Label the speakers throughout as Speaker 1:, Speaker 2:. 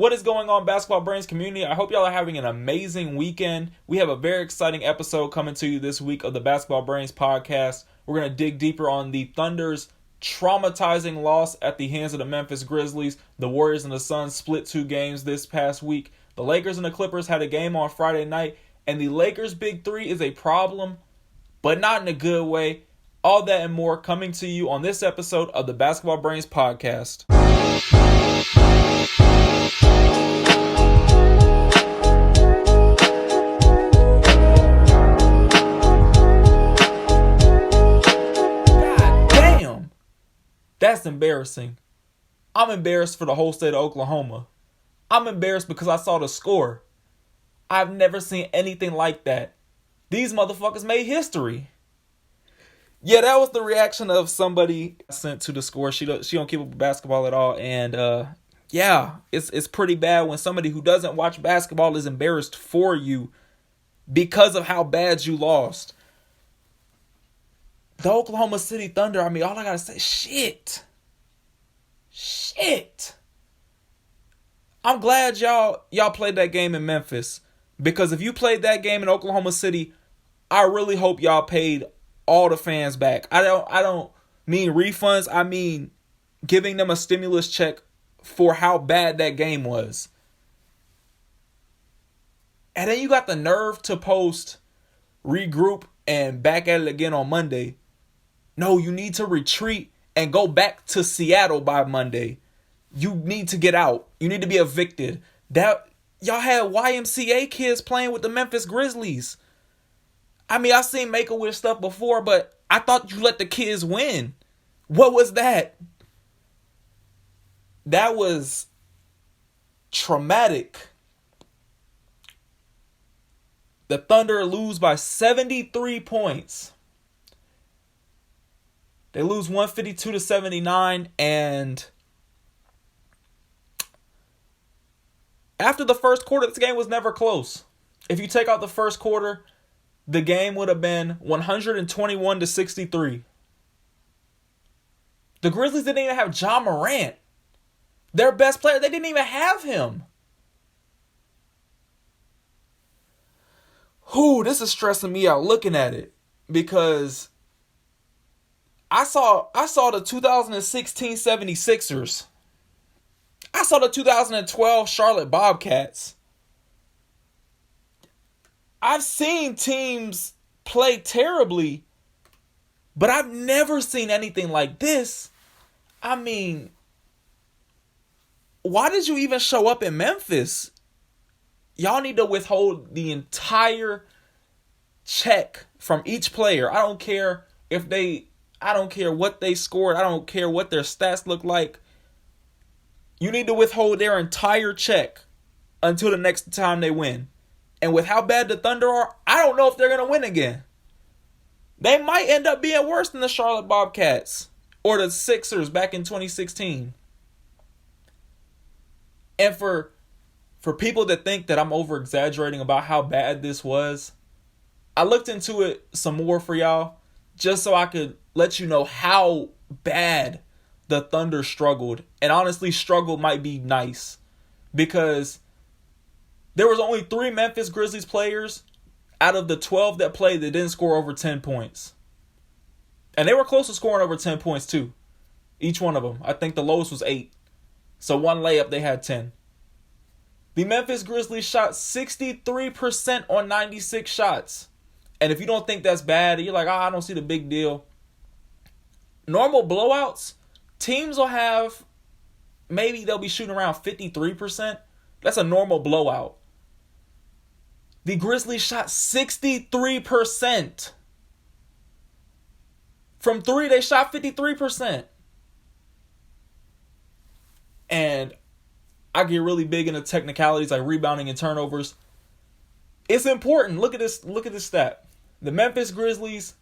Speaker 1: What is going on, Basketball Brains community? I hope y'all are having an amazing weekend. We have a very exciting episode coming to you this week of the Basketball Brains podcast. We're going to dig deeper on the Thunder's traumatizing loss at the hands of the Memphis Grizzlies. The Warriors and the Suns split 2 games this past week. The Lakers and the Clippers had a game on Friday night, and the Lakers' big three is a problem, but not in a good way. All that and more coming to you on this episode of the Basketball Brains podcast. God damn! That's embarrassing. I'm embarrassed for the whole state of Oklahoma. I'm embarrassed because I saw the score. I've never seen anything like that. These motherfuckers made history. Yeah, that was the reaction of somebody sent to the score. She don't keep up with basketball at all, and yeah, it's pretty bad when somebody who doesn't watch basketball is embarrassed for you because of how bad you lost. The Oklahoma City Thunder. I mean, all I gotta say, shit. I'm glad y'all played that game in Memphis, because if you played that game in Oklahoma City, I really hope y'all paid all the fans back. I don't mean refunds. I mean giving them a stimulus check for how bad that game was. And then you got the nerve to post regroup and back at it again on Monday. No, you need to retreat and go back to Seattle by Monday. You need to get out. You need to be evicted. That y'all had YMCA kids playing with the Memphis Grizzlies. I mean, I've seen Make-A-Wish stuff before, but I thought you let the kids win. What was that? That was traumatic. The Thunder lose by 73 points. They lose 152-79, and after the first quarter, this game was never close. If you take out the first quarter, the game would have been 121-63. The Grizzlies didn't even have Ja Morant. Their best player, they didn't even have him. This is stressing me out looking at it, because I saw the 2016 76ers. I saw the 2012 Charlotte Bobcats. I've seen teams play terribly, but I've never seen anything like this. I mean, why did you even show up in Memphis? Y'all need to withhold the entire check from each player. I don't care what they scored. I don't care what their stats look like. You need to withhold their entire check until the next time they win. And with how bad the Thunder are, I don't know if they're going to win again. They might end up being worse than the Charlotte Bobcats or the Sixers back in 2016. And for people that think that I'm over-exaggerating about how bad this was, I looked into it some more for y'all just so I could let you know how bad the Thunder struggled. And honestly, struggle might be nice, because there was only 3 Memphis Grizzlies players out of the 12 that played that didn't score over 10 points. And they were close to scoring over 10 points too. Each one of them. I think the lowest was 8. So one layup, they had 10. The Memphis Grizzlies shot 63% on 96 shots. And if you don't think that's bad, you're like, I don't see the big deal. Normal blowouts, teams will have, maybe they'll be shooting around 53%. That's a normal blowout. The Grizzlies shot 63%. From 3, they shot 53%. And I get really big into technicalities like rebounding and turnovers. It's important. Look at this stat. The Memphis Grizzlies,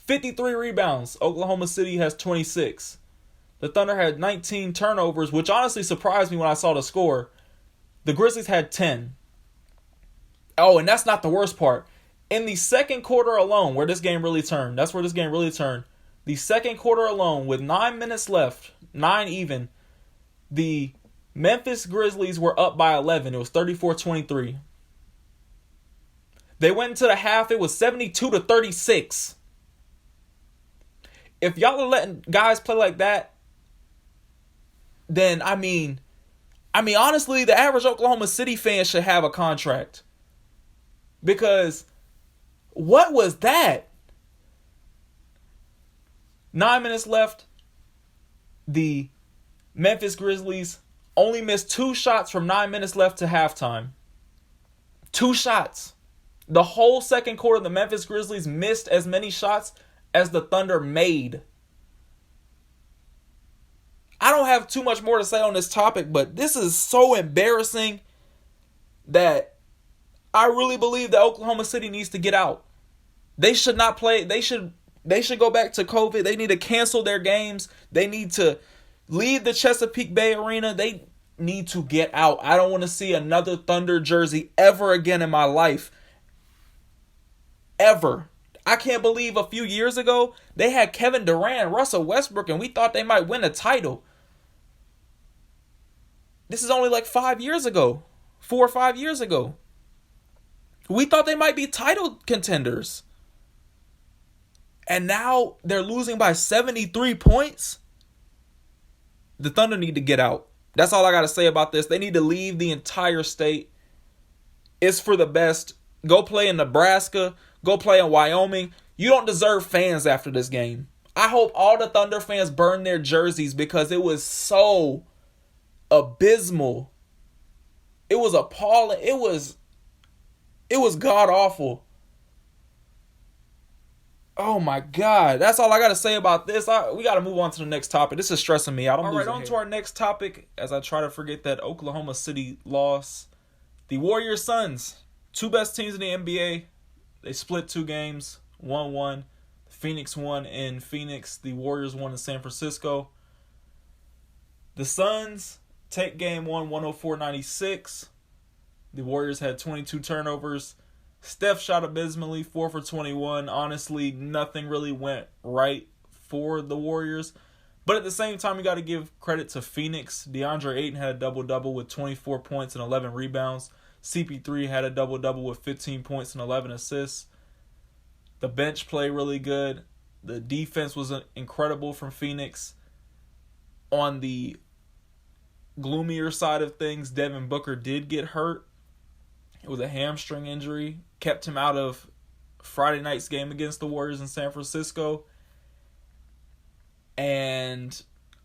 Speaker 1: 53 rebounds. Oklahoma City has 26. The Thunder had 19 turnovers, which honestly surprised me when I saw the score. The Grizzlies had 10. Oh, and that's not the worst part. In the second quarter alone, where this game really turned, the second quarter alone, with 9 minutes left, 9 even, the Memphis Grizzlies were up by 11. It was 34-23. They went into the half. It was 72-36. If y'all are letting guys play like that, then I mean, honestly, the average Oklahoma City fan should have a contract. Because what was that? 9 minutes left. The Memphis Grizzlies only missed 2 shots from 9 minutes left to halftime. 2 shots. The whole second quarter, the Memphis Grizzlies missed as many shots as the Thunder made. I don't have too much more to say on this topic, but this is so embarrassing that I really believe that Oklahoma City needs to get out. They should not play. They should go back to COVID. They need to cancel their games. They need to leave the Chesapeake Bay Arena. They need to get out. I don't want to see another Thunder jersey ever again in my life. Ever. I can't believe a few years ago they had Kevin Durant, Russell Westbrook, and we thought they might win a title. This is only like 5 years ago. 4 or 5 years ago. We thought they might be title contenders. And now they're losing by 73 points. The Thunder need to get out. That's all I got to say about this. They need to leave the entire state. It's for the best. Go play in Nebraska. Go play in Wyoming. You don't deserve fans after this game. I hope all the Thunder fans burn their jerseys because it was so abysmal. It was appalling. It was god awful. Oh my God. That's all I got to say about this. We got to move on to the next topic. This is stressing me out. All right, on to our next topic as I try to forget that Oklahoma City loss. The Warriors Suns, 2 best teams in the NBA. They split 2 games, 1-1. Phoenix won in Phoenix. The Warriors won in San Francisco. The Suns take game 1, 104-96. The Warriors had 22 turnovers. Steph shot abysmally, 4 for 21. Honestly, nothing really went right for the Warriors. But at the same time, you got to give credit to Phoenix. DeAndre Ayton had a double-double with 24 points and 11 rebounds. CP3 had a double-double with 15 points and 11 assists. The bench played really good. The defense was incredible from Phoenix. On the gloomier side of things, Devin Booker did get hurt. It was a hamstring injury. Kept him out of Friday night's game against the Warriors in San Francisco. And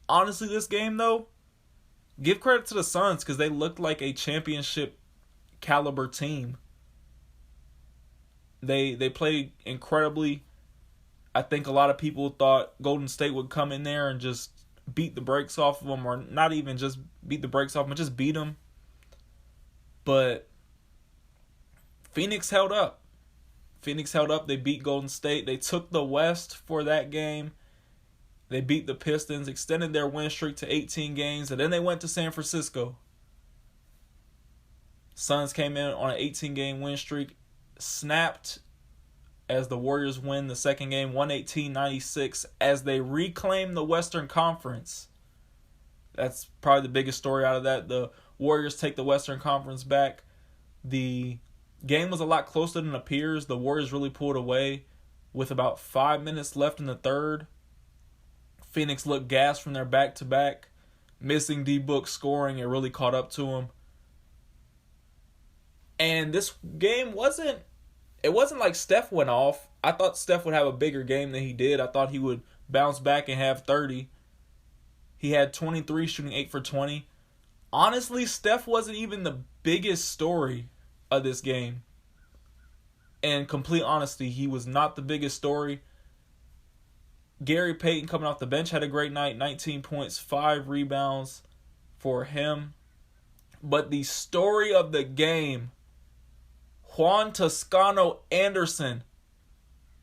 Speaker 1: honestly, this game, though, give credit to the Suns because they looked like a championship caliber team. They played incredibly. I think a lot of people thought Golden State would come in there and just beat the brakes off of them, or not even just beat the brakes off them, but just beat them. But Phoenix held up. They beat Golden State. They took the West for that game. They beat the Pistons, extended their win streak to 18 games, and then they went to San Francisco. Suns came in on an 18-game win streak, snapped as the Warriors win the second game, 118-96, as they reclaim the Western Conference. That's probably the biggest story out of that. The Warriors take the Western Conference back. The game was a lot closer than it appears. The Warriors really pulled away with about 5 minutes left in the third. Phoenix looked gassed from their back-to-back. Missing D-Book scoring, it really caught up to him. And this game wasn't like Steph went off. I thought Steph would have a bigger game than he did. I thought he would bounce back and have 30. He had 23, shooting 8 for 20. Honestly, Steph wasn't even the biggest story of this game. In complete honesty, he was not the biggest story. Gary Payton coming off the bench had a great night. 19 points, 5 rebounds for him. But the story of the game, Juan Toscano Anderson,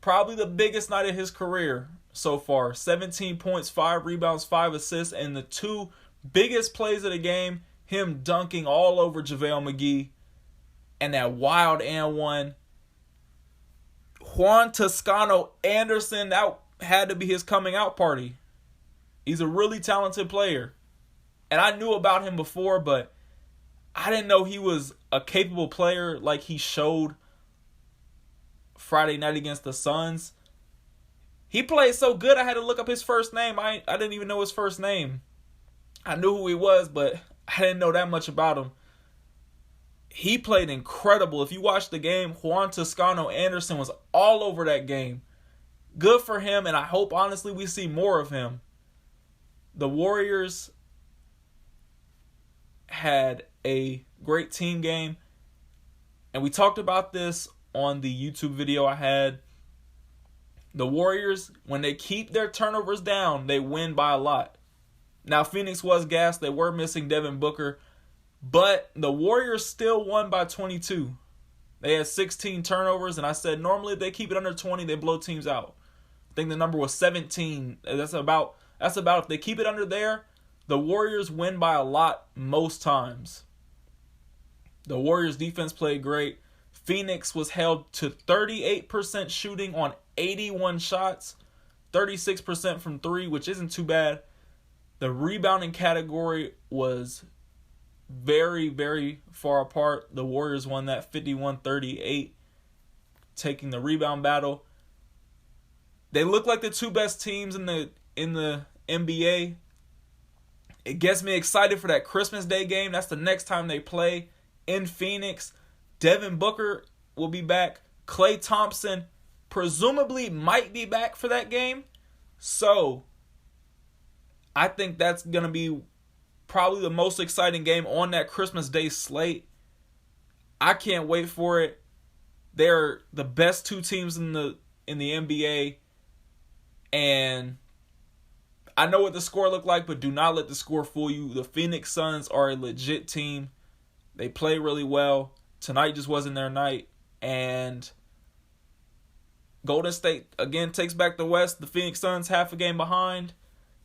Speaker 1: probably the biggest night of his career so far. 17 points, 5 rebounds, 5 assists, and the 2 biggest plays of the game, him dunking all over JaVale McGee and that wild and one. Juan Toscano Anderson, that had to be his coming out party. He's a really talented player. And I knew about him before, but I didn't know he was a capable player like he showed Friday night against the Suns. He played so good I had to look up his first name. I didn't even know his first name. I knew who he was, but I didn't know that much about him. He played incredible. If you watch the game, Juan Toscano Anderson was all over that game. Good for him, and I hope, honestly, we see more of him. The Warriors had a great team game, and we talked about this on the YouTube video I had. The Warriors, when they keep their turnovers down, they win by a lot. Now, Phoenix was gassed. They were missing Devin Booker, but the Warriors still won by 22. They had 16 turnovers, and I said normally if they keep it under 20, they blow teams out. I think the number was 17. That's about if they keep it under there, the Warriors win by a lot most times. The Warriors defense played great. Phoenix was held to 38% shooting on 81 shots, 36% from 3, which isn't too bad. The rebounding category was very, very far apart. The Warriors won that 51-38, taking the rebound battle. They look like the two best teams in the NBA. It gets me excited for that Christmas Day game. That's the next time they play in Phoenix. Devin Booker will be back. Klay Thompson presumably might be back for that game. So I think that's going to be probably the most exciting game on that Christmas Day slate. I can't wait for it. They're the best two teams in the NBA. And I know what the score looked like, but do not let the score fool you. The Phoenix Suns are a legit team. They play really well. Tonight just wasn't their night. And Golden State, again, takes back the West. The Phoenix Suns half a game behind.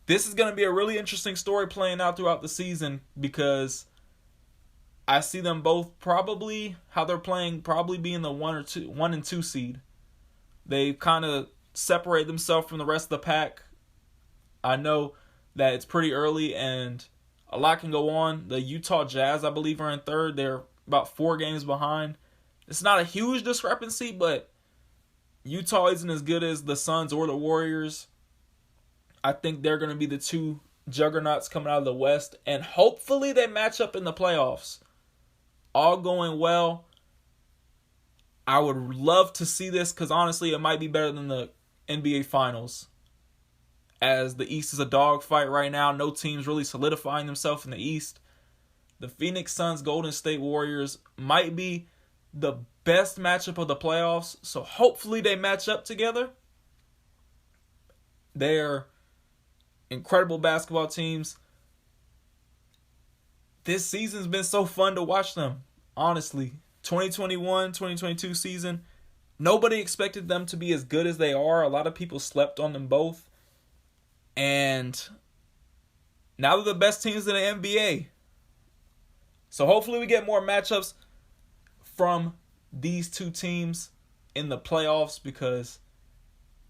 Speaker 1: This is going to be a really interesting story playing out throughout the season because I see them both probably, how they're playing, probably being the 1 and 2 seed. They kind of separate themselves from the rest of the pack. I know that it's pretty early and a lot can go on. The Utah Jazz, I believe, are in third. They're about 4 games behind. It's not a huge discrepancy, but Utah isn't as good as the Suns or the Warriors. I think they're going to be the two juggernauts coming out of the West, and hopefully they match up in the playoffs. All going well. I would love to see this because honestly, it might be better than the NBA Finals. As the East is a dogfight right now, no team's really solidifying themselves in the East. The Phoenix Suns, Golden State Warriors might be the best matchup of the playoffs, so hopefully they match up together. They're incredible basketball teams. This season's been so fun to watch them, honestly. 2021-2022 season, nobody expected them to be as good as they are. A lot of people slept on them both. And now they're the best teams in the NBA. So hopefully we get more matchups from these two teams in the playoffs because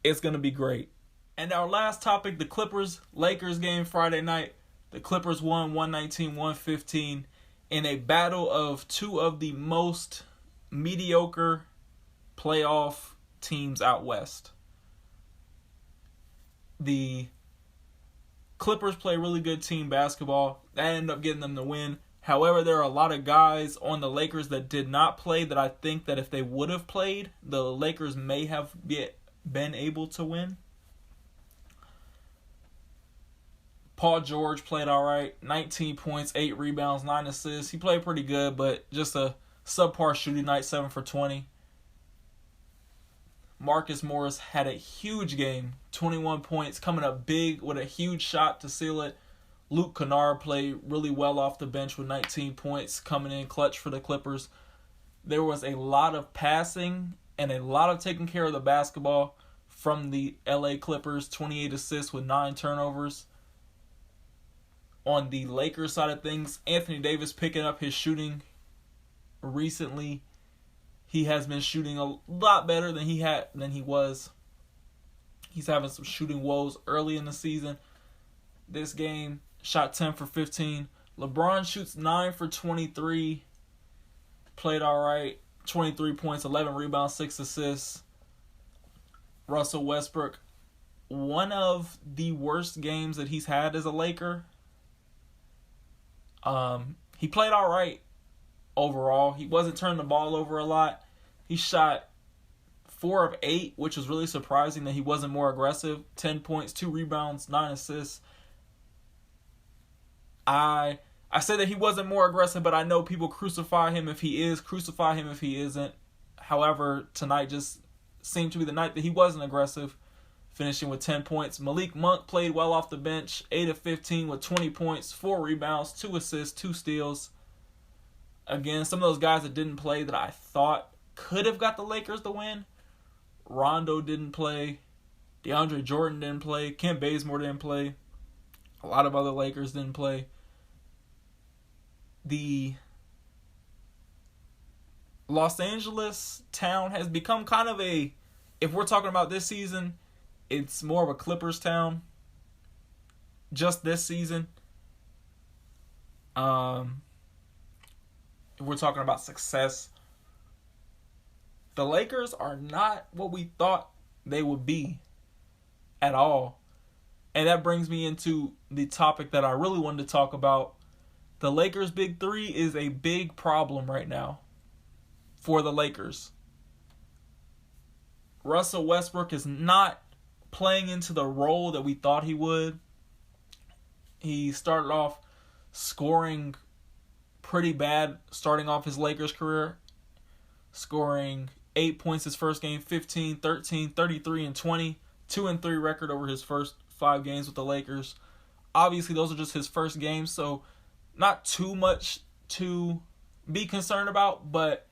Speaker 1: it's going to be great. And our last topic, the Clippers-Lakers game Friday night. The Clippers won 119-115 in a battle of two of the most mediocre playoff teams out west. The Clippers play really good team basketball. That ended up getting them the win. However, there are a lot of guys on the Lakers that did not play that I think that if they would have played, the Lakers may have been able to win. Paul George played all right. 19 points, 8 rebounds, 9 assists. He played pretty good, but just a subpar shooting night, 7 for 20. Marcus Morris had a huge game, 21 points, coming up big with a huge shot to seal it. Luke Kennard played really well off the bench with 19 points, coming in clutch for the Clippers. There was a lot of passing and a lot of taking care of the basketball from the LA Clippers, 28 assists with 9 turnovers. On the Lakers side of things, Anthony Davis picking up his shooting recently. He has been shooting a lot better than he was. He's having some shooting woes early in the season. This game, shot 10 for 15. LeBron shoots 9 for 23. Played all right. 23 points, 11 rebounds, 6 assists. Russell Westbrook, one of the worst games that he's had as a Laker. He played all right overall. He wasn't turning the ball over a lot. He shot 4 of 8, which was really surprising that he wasn't more aggressive. 10 points, 2 rebounds, 9 assists. I said that he wasn't more aggressive, but I know people crucify him if he is, crucify him if he isn't. However, tonight just seemed to be the night that he wasn't aggressive, finishing with 10 points. Malik Monk played well off the bench, 8 of 15 with 20 points, 4 rebounds, 2 assists, 2 steals. Again, some of those guys that didn't play that I thought could have got the Lakers the win. Rondo didn't play. DeAndre Jordan didn't play. Kent Bazemore didn't play. A lot of other Lakers didn't play. The Los Angeles town has become kind of a, if we're talking about this season, it's more of a Clippers town. Just this season. If we're talking about success, the Lakers are not what we thought they would be at all. And that brings me into the topic that I really wanted to talk about. The Lakers' big three is a big problem right now for the Lakers. Russell Westbrook is not playing into the role that we thought he would. He started off scoring pretty bad, starting off his Lakers career. Scoring 8 points his first game, 15, 13, 33, and 20. 2-3 record over his first 5 games with the Lakers. Obviously, those are just his first games, so not too much to be concerned about, but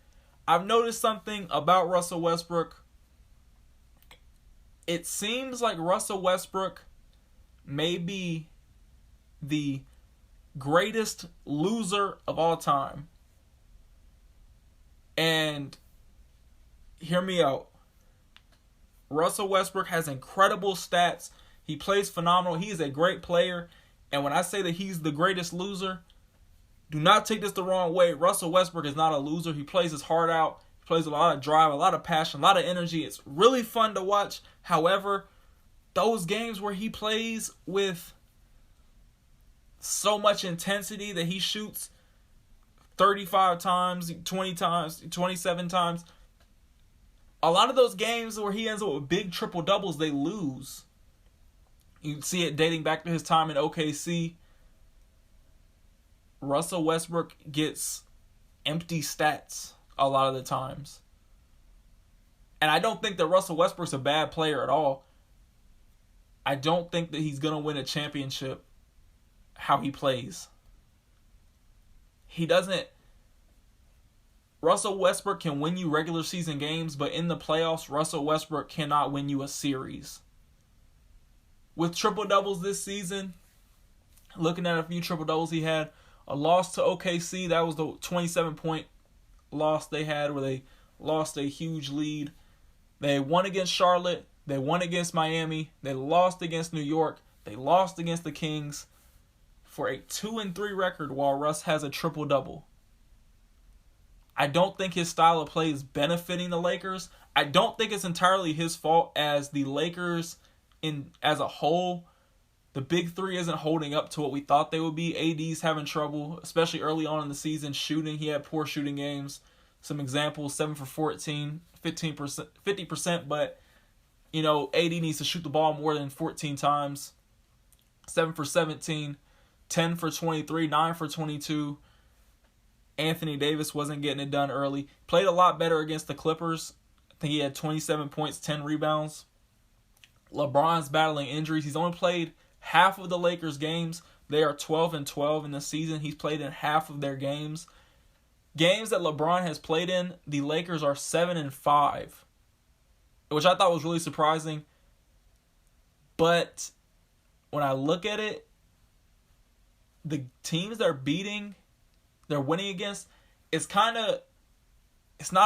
Speaker 1: I've noticed something about Russell Westbrook. It seems like Russell Westbrook may be the greatest loser of all time. And hear me out. Russell Westbrook has incredible stats. He plays phenomenal. He is a great player. And when I say that he's the greatest loser, do not take this the wrong way. Russell Westbrook is not a loser. He plays his heart out. He plays a lot of drive, a lot of passion, a lot of energy. It's really fun to watch. However, those games where he plays with so much intensity that he shoots 35 times, 20 times, 27 times, a lot of those games where he ends up with big triple doubles, they lose. You see it dating back to his time in OKC. Russell Westbrook gets empty stats a lot of the times. And I don't think that Russell Westbrook's a bad player at all. I don't think that he's going to win a championship how he plays. He doesn't. Russell Westbrook can win you regular season games, but in the playoffs, Russell Westbrook cannot win you a series. With triple-doubles this season, looking at a few triple-doubles he had, a loss to OKC, that was the 27-point loss they had where they lost a huge lead. They won against Charlotte. They won against Miami. They lost against New York. They lost against the Kings for a 2-3 record while Russ has a triple-double. I don't think his style of play is benefiting the Lakers. I don't think it's entirely his fault as the Lakers as a whole. The big three isn't holding up to what we thought they would be. AD's having trouble, especially early on in the season, shooting. He had poor shooting games. Some examples, 7 for 14, 15%, 50%, but, AD needs to shoot the ball more than 14 times. 7 for 17, 10 for 23, 9 for 22. Anthony Davis wasn't getting it done early. Played a lot better against the Clippers. I think he had 27 points, 10 rebounds. LeBron's battling injuries. He's only played half of the Lakers' games. They are 12-12 in the season. He's played in half of their games. Games that LeBron has played in, the Lakers are 7-5, which I thought was really surprising. But when I look at it, the teams they're winning against, it's not at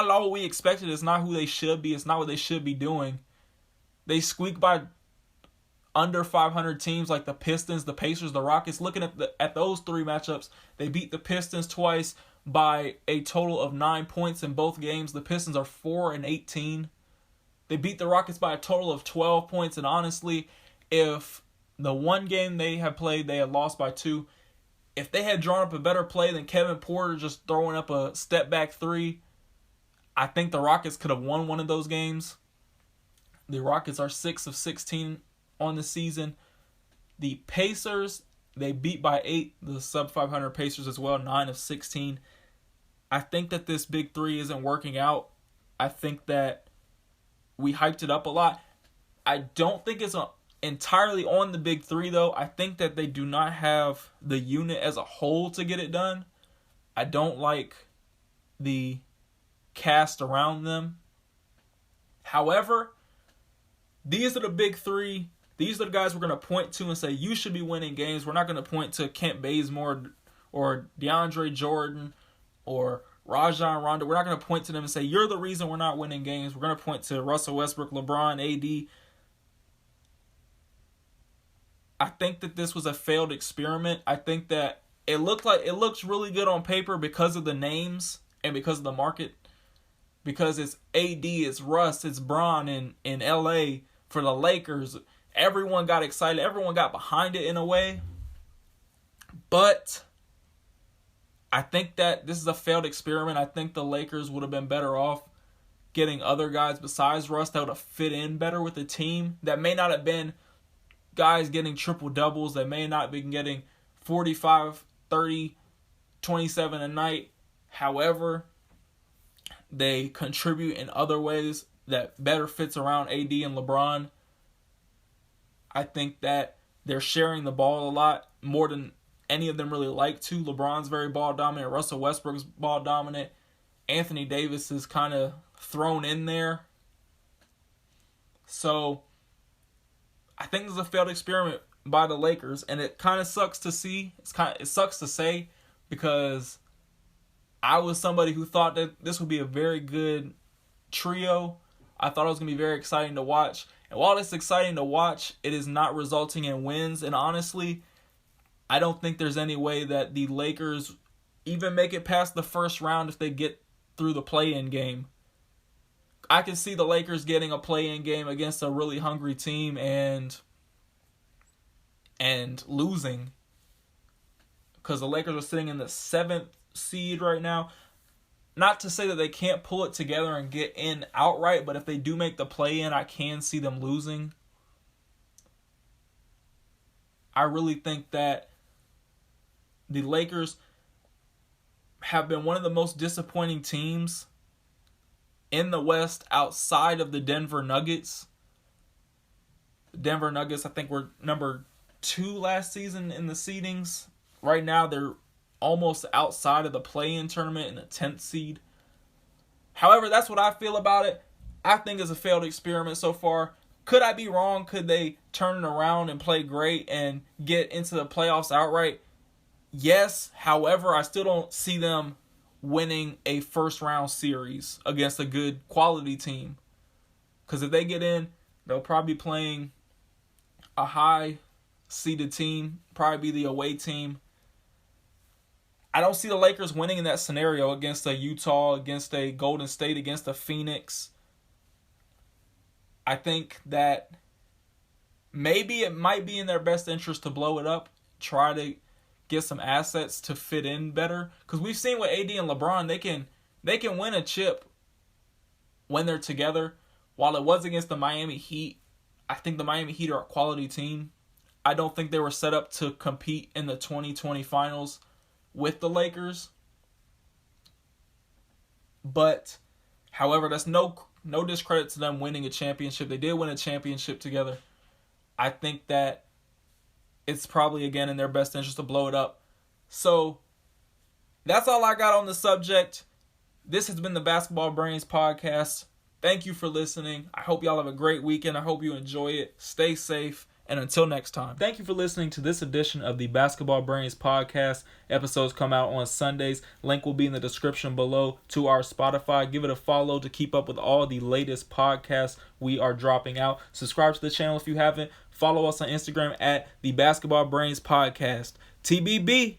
Speaker 1: all what we expected. It's not who they should be. It's not what they should be doing. They squeak by under 500 teams like the Pistons, the Pacers, the Rockets. Looking at those three matchups, they beat the Pistons twice by a total of 9 points in both games. The Pistons are 4-18. They beat the Rockets by a total of 12 points. And honestly, if the one game they had played, they had lost by 2. If they had drawn up a better play than Kevin Porter just throwing up a step back 3, I think the Rockets could have won one of those games. The Rockets are 6 of 16 on the season. The Pacers, they beat by 8. The sub 500 Pacers as well, 9 of 16. I think that this big three isn't working out. I think that we hyped it up a lot. I don't think it's entirely on the big three, though. I think that they do not have the unit as a whole to get it done. I don't like the cast around them. However, these are the big three. These are the guys we're going to point to and say, you should be winning games. We're not going to point to Kent Bazemore or DeAndre Jordan or Rajon Rondo. We're not going to point to them and say, you're the reason we're not winning games. We're going to point to Russell Westbrook, LeBron, AD. I think that this was a failed experiment. I think that it looks really good on paper because of the names and because of the market. Because it's AD, it's Russ, it's Bron in LA for the Lakers. Everyone got excited. Everyone got behind it in a way. But I think that this is a failed experiment. I think the Lakers would have been better off getting other guys besides Russ that would have fit in better with the team. That may not have been guys getting triple doubles. That may not have been getting 45, 30, 27 a night. However, they contribute in other ways that better fits around AD and LeBron. I think that they're sharing the ball a lot more than any of them really like to. LeBron's very ball dominant. Russell Westbrook's ball dominant. Anthony Davis is kind of thrown in there. So I think this is a failed experiment by the Lakers, and it kind of sucks to see. It sucks to say because I was somebody who thought that this would be a very good trio. I thought it was going to be very exciting to watch. And while it's exciting to watch, it is not resulting in wins. And honestly, I don't think there's any way that the Lakers even make it past the first round if they get through the play-in game. I can see the Lakers getting a play-in game against a really hungry team and losing. Because the Lakers are sitting in the 7th seed right now. Not to say that they can't pull it together and get in outright, but if they do make the play-in, I can see them losing. I really think that the Lakers have been one of the most disappointing teams in the West outside of the Denver Nuggets. The Denver Nuggets, I think, were number 2 last season in the seedings. Right now, they're almost outside of the play-in tournament in the 10th seed. However, that's what I feel about it. I think it's a failed experiment so far. Could I be wrong? Could they turn it around and play great and get into the playoffs outright? Yes. However, I still don't see them winning a first-round series against a good quality team. Because if they get in, they'll probably be playing a high-seeded team, probably be the away team. I don't see the Lakers winning in that scenario against a Utah, against a Golden State, against a Phoenix. I think that maybe it might be in their best interest to blow it up, try to get some assets to fit in better. Because we've seen with AD and LeBron, they can win a chip when they're together. While it was against the Miami Heat, I think the Miami Heat are a quality team. I don't think they were set up to compete in the 2020 finals with the Lakers. But, however, that's no discredit to them winning a championship. They did win a championship together. I think that it's probably, again, in their best interest to blow it up. So, that's all I got on the subject. This has been the Basketball Brains Podcast. Thank you for listening. I hope y'all have a great weekend. I hope you enjoy it. Stay safe. And until next time, thank you for listening to this edition of the Basketball Brains Podcast. Episodes come out on Sundays. Link will be in the description below to our Spotify. Give it a follow to keep up with all the latest podcasts we are dropping out. Subscribe to the channel if you haven't. Follow us on Instagram at the Basketball Brains Podcast. TBB.